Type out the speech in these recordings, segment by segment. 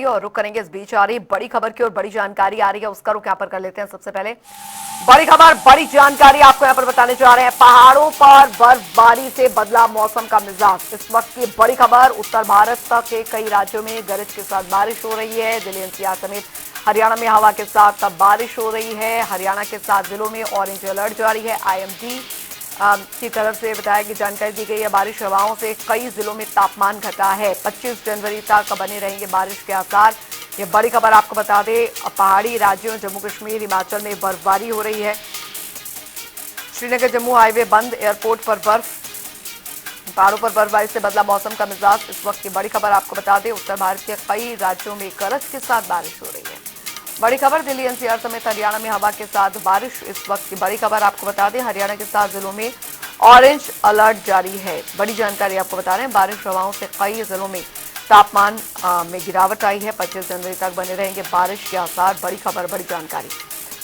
और रुक करेंगे इस बीच आ रही बड़ी खबर की और बड़ी जानकारी आ रही है, उसका रुख यहाँ पर कर लेते हैं। सबसे पहले बड़ी खबर, बड़ी जानकारी आपको यहाँ पर बताने जा रहे हैं। पहाड़ों पर बर्फबारी से बदला मौसम का मिजाज। इस वक्त की बड़ी खबर, उत्तर भारत के कई राज्यों में गरज के साथ बारिश हो रही है। दिल्ली एनसीआर समेत हरियाणा में हवा के साथ बारिश हो रही है। हरियाणा के 7 जिलों में ऑरेंज अलर्ट जारी है। आईएमडी की तरफ से बताया कि जानकारी दी गई है। बारिश हवाओं से कई जिलों में तापमान घटा है। 25 जनवरी तक बने रहेंगे बारिश के आसार। ये बड़ी खबर आपको बता दें, पहाड़ी राज्यों जम्मू कश्मीर हिमाचल में बर्फबारी हो रही है। श्रीनगर जम्मू हाईवे बंद, एयरपोर्ट पर बर्फ। पहाड़ों पर बर्फबारी से बदला मौसम का मिजाज। इस वक्त की बड़ी खबर आपको बता दें, उत्तर भारत के कई राज्यों में गरज के साथ बारिश हो रही है। बड़ी खबर, दिल्ली एनसीआर समेत हरियाणा में हवा के साथ बारिश। इस वक्त की बड़ी खबर आपको बता दें, हरियाणा के 7 जिलों में ऑरेंज अलर्ट जारी है। बड़ी जानकारी आपको बता रहे हैं, बारिश हवाओं से कई जिलों में तापमान में गिरावट आई है। 25 जनवरी तक बने रहेंगे बारिश के आसार। बड़ी खबर, बड़ी जानकारी।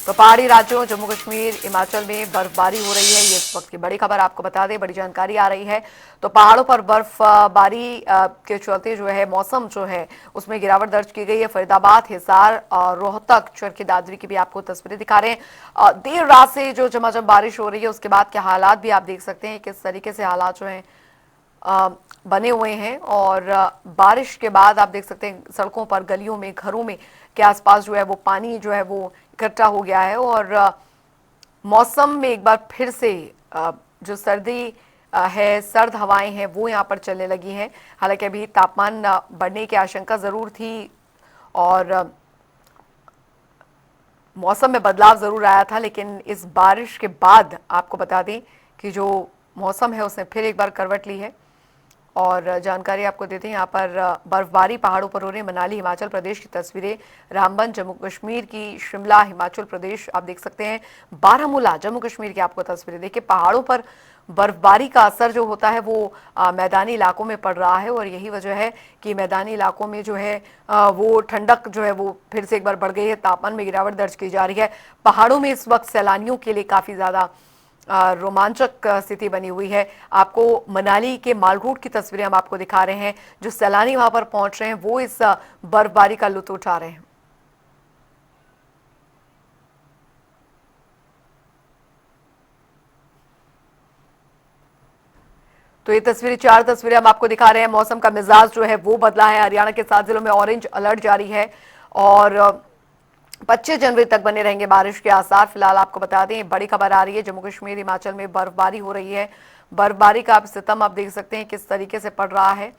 तो पहाड़ी राज्यों जम्मू कश्मीर हिमाचल में बर्फबारी हो रही है, ये इस वक्त की बड़ी खबर आपको बता दें, बड़ी जानकारी आ रही है। तो पहाड़ों पर बर्फबारी के चलते जो है मौसम जो है उसमें गिरावट दर्ज की गई है। फरीदाबाद, हिसार, रोहतक, चरखी दादरी की भी आपको तस्वीरें दिखा रहे हैं। देर रात से जो झमाझम बारिश हो रही है उसके बाद के हालात भी आप देख सकते हैं, किस तरीके से हालात जो है बने हुए हैं। और बारिश के बाद आप देख सकते हैं सड़कों पर, गलियों में, घरों में के आसपास जो है वो पानी जो है वो इकट्ठा हो गया है। और मौसम में एक बार फिर से जो सर्दी है, सर्द हवाएं हैं वो यहाँ पर चलने लगी हैं। हालांकि अभी तापमान बढ़ने की आशंका जरूर थी और मौसम में बदलाव जरूर आया था, लेकिन इस बारिश के बाद आपको बता दें कि जो मौसम है उसने फिर एक बार करवट ली है। और जानकारी आपको देते हैं, यहाँ पर बर्फबारी पहाड़ों पर हो रही है। मनाली हिमाचल प्रदेश की तस्वीरें, रामबन जम्मू कश्मीर की, शिमला हिमाचल प्रदेश आप देख सकते हैं, बारामूला जम्मू कश्मीर की आपको तस्वीरें। देखिए पहाड़ों पर बर्फबारी का असर जो होता है वो मैदानी इलाकों में पड़ रहा है और यही वजह है कि मैदानी इलाकों में जो है वो ठंडक जो है वो फिर से एक बार बढ़ गई है। तापमान में गिरावट दर्ज की जा रही है। पहाड़ों में इस वक्त सैलानियों के लिए काफी ज्यादा रोमांचक स्थिति बनी हुई है। आपको मनाली के माल रोड की तस्वीरें हम आपको दिखा रहे हैं। जो सैलानी वहां पर पहुंच रहे हैं वो इस बर्फबारी का लुत्फ उठा रहे हैं। तो ये तस्वीरें, 4 तस्वीरें हम आपको दिखा रहे हैं। मौसम का मिजाज जो है वो बदला है। हरियाणा के 7 जिलों में ऑरेंज अलर्ट जारी है और 25 जनवरी तक बने रहेंगे बारिश के आसार। फिलहाल आपको बता दें, बड़ी खबर आ रही है, जम्मू कश्मीर हिमाचल में बर्फबारी हो रही है। बर्फबारी का आप सितम आप देख सकते हैं किस तरीके से पड़ रहा है।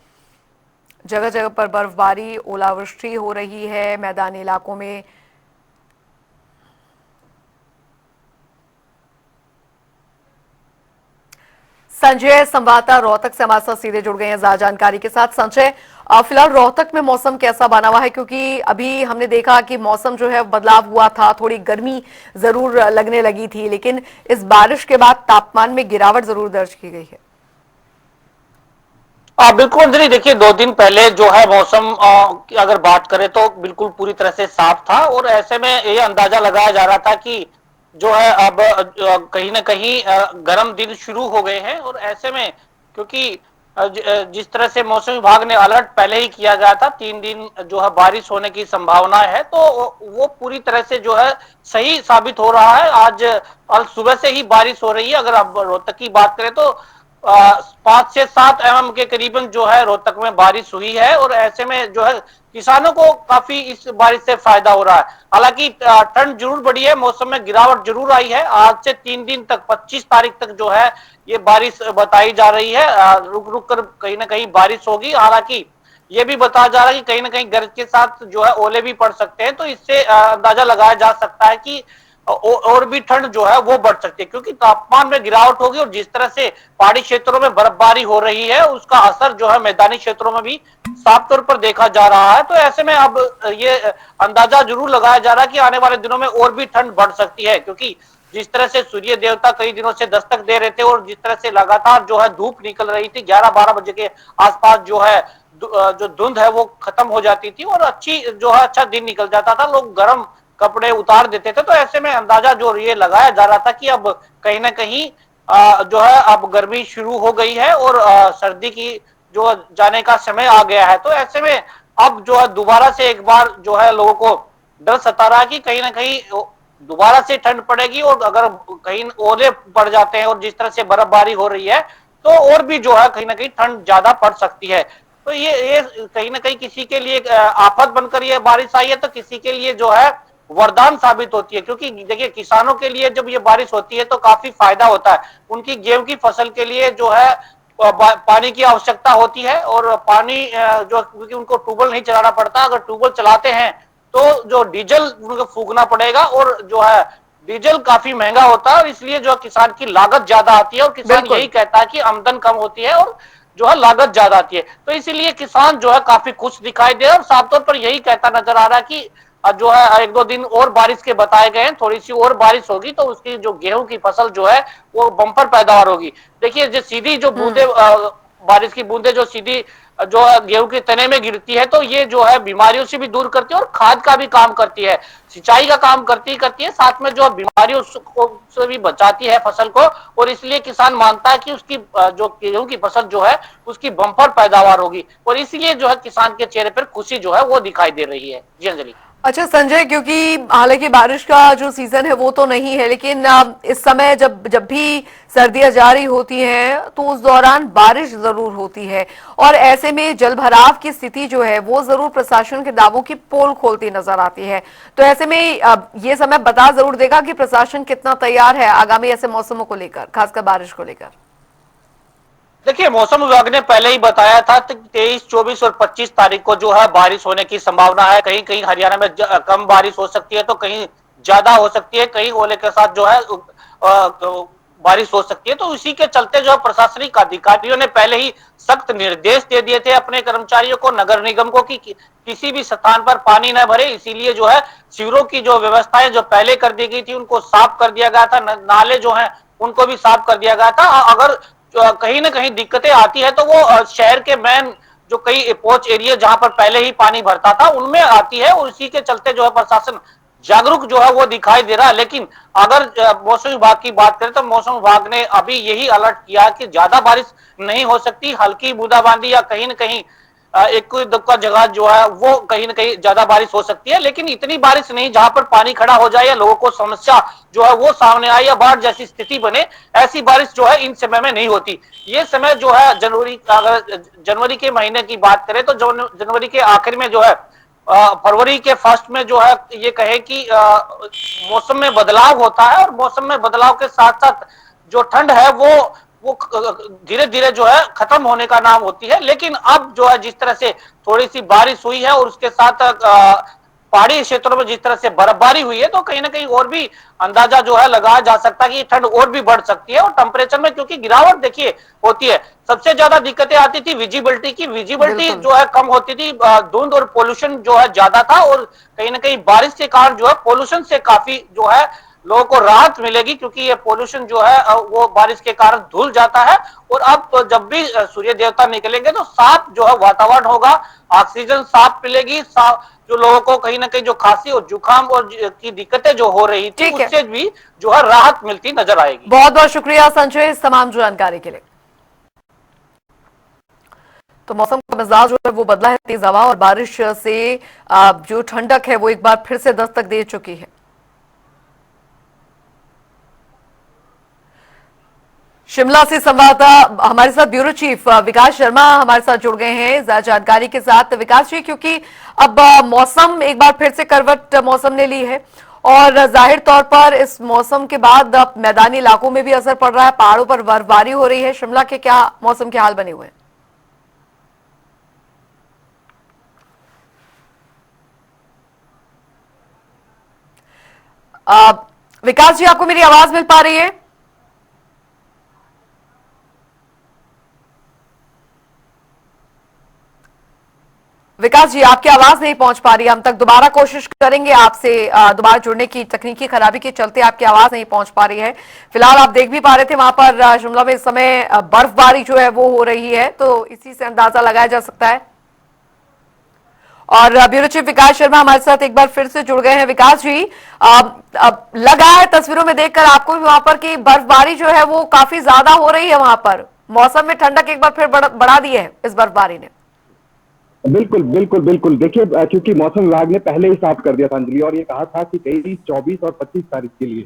जगह जगह पर बर्फबारी, ओलावृष्टि हो रही है मैदानी इलाकों में। संजय संवाददाता रोहतक से हमारे साथ सीधे जुड़ गए हैं ज्यादा जानकारी के साथ। संजय, फिलहाल रोहतक में मौसम कैसा बना हुआ है? क्योंकि अभी हमने देखा कि मौसम जो है बदलाव हुआ था, थोड़ी गर्मी जरूर लगने लगी थी, लेकिन इस बारिश के बाद तापमान में गिरावट जरूर दर्ज की गई है। बिल्कुल अंजलि, देखिए 2 दिन पहले जो है मौसम की अगर बात करें तो बिल्कुल पूरी तरह से साफ था और ऐसे में ये अंदाजा लगाया जा रहा था कि जो है अब कहीं ना कहीं गर्म दिन शुरू हो गए हैं। और ऐसे में क्योंकि जिस तरह से मौसम विभाग ने अलर्ट पहले ही किया गया था, 3 दिन जो है बारिश होने की संभावना है, तो वो पूरी तरह से जो है सही साबित हो रहा है। आज सुबह से ही बारिश हो रही है। अगर आप रोहतक की बात करें तो 5 से 7 mm के करीबन जो है रोहतक में बारिश हुई है और ऐसे में जो है किसानों को काफी इस बारिश से फायदा हो रहा है। हालांकि ठंड जरूर बढ़ी है, मौसम में गिरावट जरूर आई है। आज से 3 दिन तक 25 तारीख तक जो है ये बारिश बताई जा रही है। रुक रुक कर कहीं ना कहीं बारिश होगी। हालांकि ये भी बताया जा रहा है कि कहीं ना कहीं गरज के साथ जो है ओले भी पड़ सकते हैं, तो इससे अंदाजा लगाया जा सकता है कि और भी ठंड जो है वो बढ़ सकती है, क्योंकि तापमान में गिरावट होगी और जिस तरह से पहाड़ी क्षेत्रों में बर्फबारी हो रही है उसका असर जो है मैदानी क्षेत्रों में भी साफ तौर पर देखा जा रहा है। तो ऐसे में अब ये अंदाजा जरूर लगाया जा रहा है कि आने वाले दिनों में और भी ठंड बढ़ सकती है, क्योंकि जिस तरह से सूर्य देवता कई दिनों से दस्तक दे रहे थे और जिस तरह से लगातार जो है धूप निकल रही थी, 11-12 बजे के आसपास जो है जो धुंध है वो खत्म हो जाती थी और अच्छी जो है अच्छा दिन निकल जाता था, लोग गर्म कपड़े उतार देते थे। तो ऐसे में अंदाजा जो ये लगाया जा रहा था कि अब कहीं ना कहीं जो है अब गर्मी शुरू हो गई है और सर्दी की जो जाने का समय आ गया है। तो ऐसे में अब जो है दोबारा से एक बार जो है लोगों को डर सता रहा है कि कहीं ना कहीं दोबारा से ठंड पड़ेगी, और अगर कहीं ओले पड़ जाते हैं और जिस तरह से बर्फबारी हो रही है तो और भी जो है कहीं ना कहीं ठंड ज्यादा पड़ सकती है। तो ये कहीं ना कहीं किसी के लिए आफत बनकर ये बारिश आई है, तो किसी के लिए जो है वरदान साबित होती है, क्योंकि देखिए किसानों के लिए जब ये बारिश होती है तो काफी फायदा होता है। उनकी गेहूं की फसल के लिए जो है पानी की आवश्यकता होती है, और पानी जो क्योंकि उनको ट्यूबवेल नहीं चलाना पड़ता, अगर ट्यूबवेल चलाते हैं तो जो डीजल उनको फूकना पड़ेगा, और जो है डीजल काफी महंगा होता है, और इसलिए जो किसान की लागत ज्यादा आती है, और किसान यही कहता है कि आमदन कम होती है और जो है लागत ज्यादा आती है। तो इसीलिए किसान जो है काफी खुश दिखाई दे रहा है, और साफ तौर पर यही कहता नजर आ रहा है कि जो है एक दो दिन और बारिश के बताए गए हैं, थोड़ी सी और बारिश होगी तो उसकी जो गेहूं की फसल जो है वो बम्पर पैदावार होगी। देखिए जो सीधी जो बूंदे बारिश की बूंदे जो सीधी जो गेहूं के तने में गिरती है, तो ये जो है बीमारियों से भी दूर करती है और खाद का भी काम करती है, सिंचाई का काम करती है, साथ में जो बीमारियों से भी बचाती है फसल को। और इसलिए किसान मानता है कि उसकी जो गेहूं की फसल जो है उसकी बम्पर पैदावार होगी, और इसलिए जो है किसान के चेहरे पर खुशी जो है वो दिखाई दे रही है। जी अंजलि। अच्छा संजय, क्योंकि हालांकि बारिश का जो सीजन है वो तो नहीं है, लेकिन इस समय जब जब भी सर्दियां जारी होती हैं तो उस दौरान बारिश जरूर होती है, और ऐसे में जलभराव की स्थिति जो है वो जरूर प्रशासन के दावों की पोल खोलती नजर आती है। तो ऐसे में ये समय बता जरूर देगा कि प्रशासन कितना तैयार है आगामी ऐसे मौसमों को लेकर, खासकर बारिश को लेकर। देखिए मौसम विभाग ने पहले ही बताया था कि 23, 24 और 25 तारीख को जो है बारिश होने की संभावना है। कहीं कहीं हरियाणा में कम बारिश हो सकती है, तो कहीं ज्यादा हो सकती है, कहीं ओले के साथ जो है बारिश हो सकती है। तो इसी के चलते जो है प्रशासनिक अधिकारियों ने पहले ही सख्त निर्देश दे दिए थे अपने कर्मचारियों को, नगर निगम को, कि किसी भी स्थान पर पानी न भरे। इसीलिए जो है शिविरों की जो व्यवस्थाएं जो पहले कर दी गई थी उनको साफ कर दिया गया था, नाले जो है उनको भी साफ कर दिया गया था। अगर कहीं ना कहीं दिक्कतें आती है तो वो शहर के मेन जो कई पोच एरिया जहां पर पहले ही पानी भरता था उनमें आती है, और इसी के चलते जो है प्रशासन जागरूक जो है वो दिखाई दे रहा है। लेकिन अगर मौसम विभाग की बात करें तो मौसम विभाग ने अभी यही अलर्ट किया कि ज्यादा बारिश नहीं हो सकती, हल्की बूंदाबांदी या कहीं न कहीं एक कोई दुक्का जगह जो है वो कहीं ना कहीं ज्यादा बारिश हो सकती है, लेकिन इतनी बारिश नहीं जहां पर पानी खड़ा हो जाए या लोगों को समस्या जो है वो सामने आए या बाढ़ जैसी स्थिति बने। ऐसी बारिश जो है इन समय में नहीं होती। ये समय जो है जनवरी, अगर जनवरी के महीने की बात करें तो जनवरी के आखिर में जो है फरवरी के फर्स्ट में जो है ये कहे कि मौसम में बदलाव होता है, और मौसम में बदलाव के साथ साथ जो ठंड है वो धीरे धीरे जो है खत्म होने का नाम होती है। लेकिन अब जो है जिस तरह से थोड़ी सी बारिश हुई है और उसके साथ पहाड़ी क्षेत्रों में जिस तरह से बर्फबारी हुई है, तो कहीं ना कहीं और भी अंदाजा जो है लगाया जा सकता है कि ठंड और भी बढ़ सकती है। और टेम्परेचर में क्योंकि गिरावट देखिए होती है, सबसे ज्यादा दिक्कतें आती थी विजिबिलिटी की, विजिबिलिटी जो है कम होती थी, धुंध और पोल्यूशन जो है ज्यादा था, और कहीं ना कहीं बारिश के कारण जो है पोल्यूशन से काफी जो है लोगों को राहत मिलेगी, क्योंकि ये पोल्यूशन जो है वो बारिश के कारण धुल जाता है। और अब तो जब भी सूर्य देवता निकलेंगे तो साफ जो है वातावरण होगा, ऑक्सीजन साफ मिलेगी, साफ जो लोगों को कहीं ना कहीं जो खांसी और जुकाम और की दिक्कतें जो हो रही थी उससे भी जो है राहत मिलती नजर आएगी। बहुत बहुत शुक्रिया संजय इस तमाम जानकारी के लिए। तो मौसम का मिजाज जो है वो बदला है, तेज हवा और बारिश से जो ठंडक है वो एक बार फिर से दस्तक दे चुकी है। शिमला से संवाददाता हमारे साथ ब्यूरो चीफ विकास शर्मा हमारे साथ जुड़ गए हैं ज्यादा जानकारी के साथ। विकास जी, क्योंकि अब मौसम एक बार फिर से करवट मौसम ने ली है, और जाहिर तौर पर इस मौसम के बाद अब मैदानी इलाकों में भी असर पड़ रहा है, पहाड़ों पर बर्फबारी हो रही है। शिमला के क्या मौसम के हाल बने हुए हैं? विकास जी, आपको मेरी आवाज मिल पा रही है? विकास जी, आपकी आवाज नहीं पहुंच पा रही है हम तक। दोबारा कोशिश करेंगे आपसे दोबारा जुड़ने की, तकनीकी खराबी के चलते आपकी आवाज नहीं पहुंच पा रही है। फिलहाल आप देख भी पा रहे थे वहां पर शिमला में इस समय बर्फबारी जो है वो हो रही है, तो इसी से अंदाजा लगाया जा सकता है। और ब्यूरो चीफ विकास शर्मा हमारे साथ एक बार फिर से जुड़ गए हैं। विकास जी, अब लगा है तस्वीरों में देखकर आपको भी वहां पर कि बर्फबारी जो है वो काफी ज्यादा हो रही है, वहां पर मौसम में ठंडक एक बार फिर बढ़ा दी है इस बर्फबारी ने। बिल्कुल बिल्कुल बिल्कुल। देखिए क्योंकि मौसम विभाग ने पहले ही साफ कर दिया था अंजलि, और ये कहा था कि 23, 24 और 25 तारीख के लिए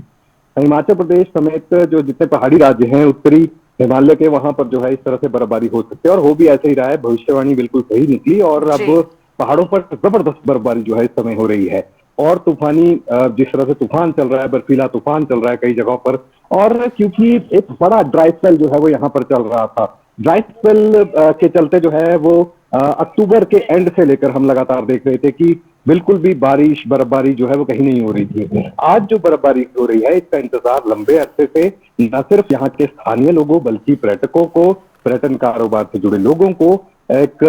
हिमाचल प्रदेश समेत जो जितने पहाड़ी राज्य हैं उत्तरी हिमालय के, वहां पर जो है इस तरह से बर्फबारी हो सकती है, और हो भी ऐसे ही रहा है। भविष्यवाणी बिल्कुल सही निकली, और जी। अब पहाड़ों पर जबरदस्त बर्फबारी जो है इस समय हो रही है। और तूफानी जिस तरह से तूफान चल रहा है, बर्फीला तूफान चल रहा है कई जगहों पर। और क्योंकि एक बड़ा ड्राई स्पेल जो है वो यहाँ पर चल रहा था, ड्राई स्पेल के चलते जो है वो अक्टूबर के एंड से लेकर हम लगातार देख रहे थे कि बिल्कुल भी बारिश बर्फबारी जो है वो कहीं नहीं हो रही थी। आज जो बर्फबारी हो रही है इसका इंतजार लंबे अरसे से न सिर्फ यहाँ के स्थानीय लोगों बल्कि पर्यटकों को, पर्यटन कारोबार से जुड़े लोगों को एक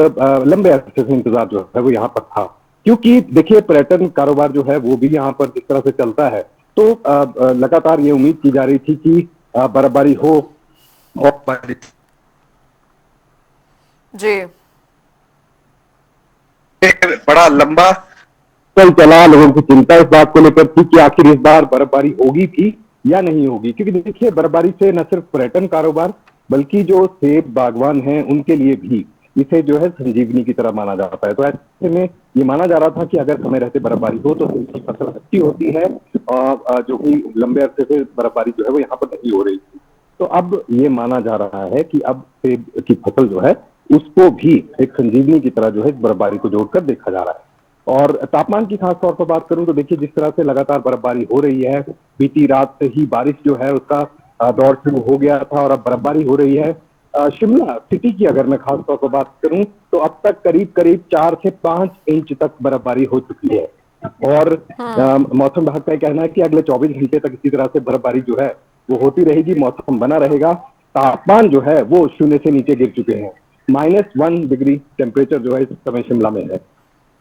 लंबे अरसे से इंतजार जो है वो यहाँ पर था। क्योंकि देखिए पर्यटन कारोबार जो है वो भी यहाँ पर जिस तरह से चलता है, तो लगातार ये उम्मीद की जा रही थी कि बर्फबारी हो, और बारिश जी। बड़ा लंबा कल चला। लोगों की चिंता इस बात को लेकर थी कि आखिर इस बार बर्फबारी होगी भी या नहीं होगी, क्योंकि देखिए बर्फबारी से न सिर्फ पर्यटन कारोबार बल्कि जो सेब बागवान हैं उनके लिए भी इसे जो है संजीवनी की तरह माना जाता है। तो ऐसे में ये माना जा रहा था कि अगर समय रहते बर्फबारी हो तो इसकी फसल अच्छी होती है, और जो कि लंबे अरसे से बर्फबारी जो है वो यहाँ पर नहीं हो रही थी। तो अब ये माना जा रहा है कि अब सेब की फसल जो है उसको भी एक संजीवनी की तरह जो है इस बर्फबारी को जोड़कर देखा जा रहा है। और तापमान की खास तौर पर बात करूं तो देखिए जिस तरह से लगातार बर्फबारी हो रही है, बीती रात से ही बारिश जो है उसका दौर शुरू हो गया था, और अब बर्फबारी हो रही है। शिमला सिटी की अगर मैं खास तौर पर बात करूं तो अब तक करीब करीब 4 से 5 इंच तक बर्फबारी हो चुकी है। और मौसम विभाग का कहना है कि अगले 24 घंटे तक इसी तरह से बर्फबारी जो है वो होती रहेगी, मौसम बना रहेगा। तापमान जो है वो शून्य से नीचे गिर चुके हैं, -1 डिग्री टेम्परेचर जो है इस समय शिमला में है।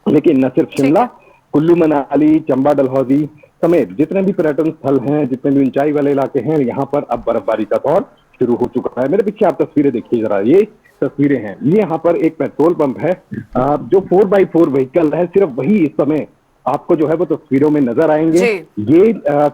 लेकिन न सिर्फ ठीक शिमला, है। कुल्लू मनाली, चंबा डलहौजी समेत जितने भी पर्यटन स्थल हैं, जितने भी ऊंचाई वाले इलाके हैं, यहाँ पर अब बर्फबारी का दौर शुरू हो चुका है। मेरे पीछे आप तस्वीरें देखिए जरा, ये तस्वीरें हैं, ये यहाँ पर एक पेट्रोल पंप है। जो 4x4 व्हीकल है सिर्फ वही इस समय आपको जो है वो तस्वीरों में नजर आएंगे। जी। ये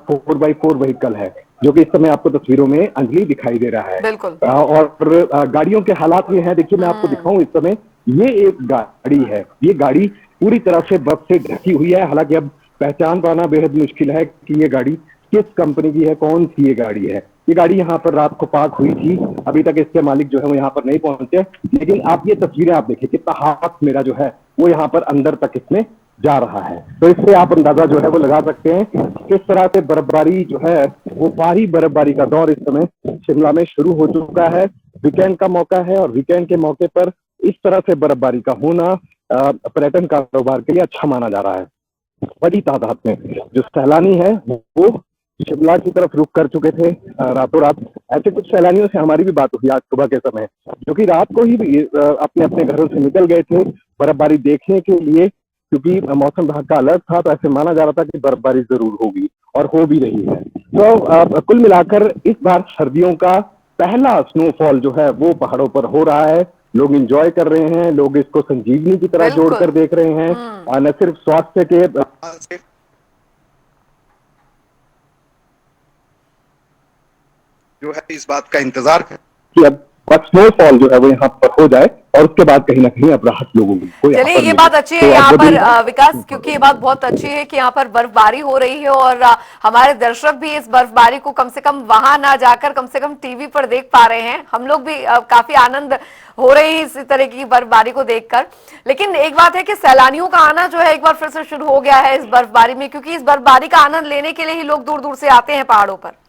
4x4 व्हीकल है जो कि इस समय आपको तस्वीरों में अंजलि दिखाई दे रहा है। बिल्कुल। और गाड़ियों के हालात ये हैं, देखिए मैं आपको हम्म। दिखाऊं इस समय, ये एक गाड़ी है, ये गाड़ी पूरी तरह से बर्फ से ढकी हुई है। हालांकि अब पहचान पाना बेहद मुश्किल है कि ये गाड़ी किस कंपनी की है, कौन सी ये गाड़ी है। ये गाड़ी यहाँ पर रात को पार्क हुई थी, अभी तक इसके मालिक जो है वो यहाँ पर नहीं पहुंचे। लेकिन आप ये तस्वीरें आप देखिए, कितना हाथ मेरा जो है वो यहाँ पर अंदर तक इसमें जा रहा है। तो इससे आप अंदाजा जो है वो लगा सकते हैं किस तरह से बर्फबारी जो है वो भारी बर्फबारी का दौर इस समय शिमला में शुरू हो चुका है। वीकेंड का मौका है, और वीकेंड के मौके पर इस तरह से बर्फबारी का होना पर्यटन कारोबार के लिए अच्छा माना जा रहा है। बड़ी तादाद में जो सैलानी है वो शिमला की तरफ रुख कर चुके थे रातों रात। ऐसे कुछ सैलानियों से हमारी भी बात हुई आज सुबह के समय, जो कि रात को ही अपने अपने घरों से निकल गए थे बर्फबारी देखने के लिए, क्योंकि मौसम विभाग का अलर्ट था। तो ऐसे माना जा रहा था कि बर्फबारी जरूर होगी, और हो भी रही है। तो कुल मिलाकर इस बार सर्दियों का पहला स्नोफॉल जो है वो पहाड़ों पर हो रहा है। लोग एंजॉय कर रहे हैं, लोग इसको संजीवनी की तरह जोड़कर बिल्कुल। देख रहे हैं। हम्म। न सिर्फ स्वास्थ्य के जो है इस बात का इंतजार कर कि अब स्नोफॉल जो है वो यहाँ पर हो जाए, और उसके बाद कहीं ना कहीं अब राहत लोगों को यहाँ चलिए, पर ये मिले। बात अच्छी है तो अब यहाँ वो पर दिन विकास, क्योंकि ये बात बहुत अच्छी है कि यहाँ पर बर्फबारी हो रही है, और हमारे दर्शक भी इस बर्फबारी को कम से कम वहां ना जाकर कम से कम टीवी पर देख पा रहे हैं। हम लोग भी काफी आनंद हो रहे हैं इसी तरह की बर्फबारी को देखकर। लेकिन एक बात है कि सैलानियों का आना जो है एक बार फिर से शुरू हो गया है इस बर्फबारी में, क्योंकि इस बर्फबारी का आनंद लेने के लिए ही लोग दूर दूर से आते हैं पहाड़ों पर।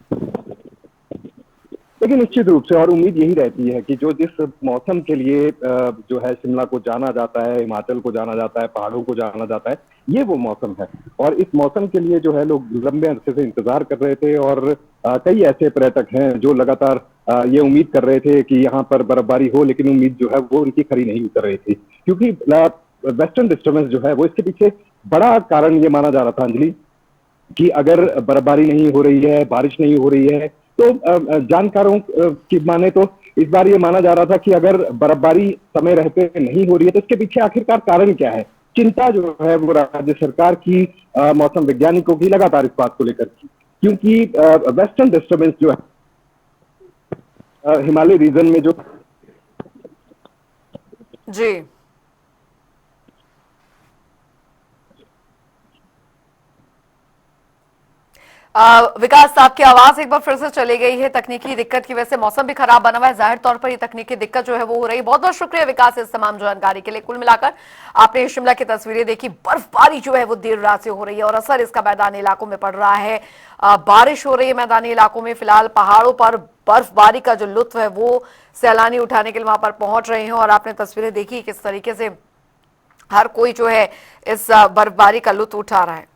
लेकिन निश्चित रूप से और उम्मीद यही रहती है कि जो जिस मौसम के लिए जो है शिमला को जाना जाता है, हिमाचल को जाना जाता है, पहाड़ों को जाना जाता है, ये वो मौसम है। और इस मौसम के लिए जो है लोग लंबे अरसे से इंतजार कर रहे थे, और कई ऐसे पर्यटक हैं जो लगातार ये उम्मीद कर रहे थे कि यहाँ पर बर्फबारी हो, लेकिन उम्मीद जो है वो उनकी खरी नहीं उतर रही थी। क्योंकि वेस्टर्न डिस्टर्बेंस जो है वो इसके पीछे बड़ा कारण ये माना जा रहा था अंजलि, कि अगर बर्फबारी नहीं हो रही है, बारिश नहीं हो रही है, तो जानकारों की माने तो इस बार ये माना जा रहा था कि अगर बर्फबारी समय रहते नहीं हो रही है तो इसके पीछे आखिरकार कारण क्या है। चिंता जो है वो राज्य सरकार की, मौसम वैज्ञानिकों की लगातार इस बात को लेकर की, क्योंकि वेस्टर्न डिस्टर्बेंस जो है हिमालय रीजन में जो जी। विकास साहब की आवाज एक बार फिर से चली गई है तकनीकी दिक्कत की वजह से। मौसम भी खराब बना हुआ है, जाहिर तौर पर ये तकनीकी दिक्कत जो है वो हो रही है। बहुत बहुत शुक्रिया विकास इस तमाम जानकारी के लिए। कुल मिलाकर आपने शिमला की तस्वीरें देखी, बर्फबारी जो है वो देर रात से हो रही है और असर इसका मैदानी इलाकों में पड़ रहा है। बारिश हो रही है मैदानी इलाकों में, फिलहाल पहाड़ों पर बर्फबारी का जो लुत्फ है वो सैलानी उठाने के लिए वहां पर पहुंच रहे हैं और आपने तस्वीरें देखी किस तरीके से हर कोई जो है इस बर्फबारी का लुत्फ उठा रहा है।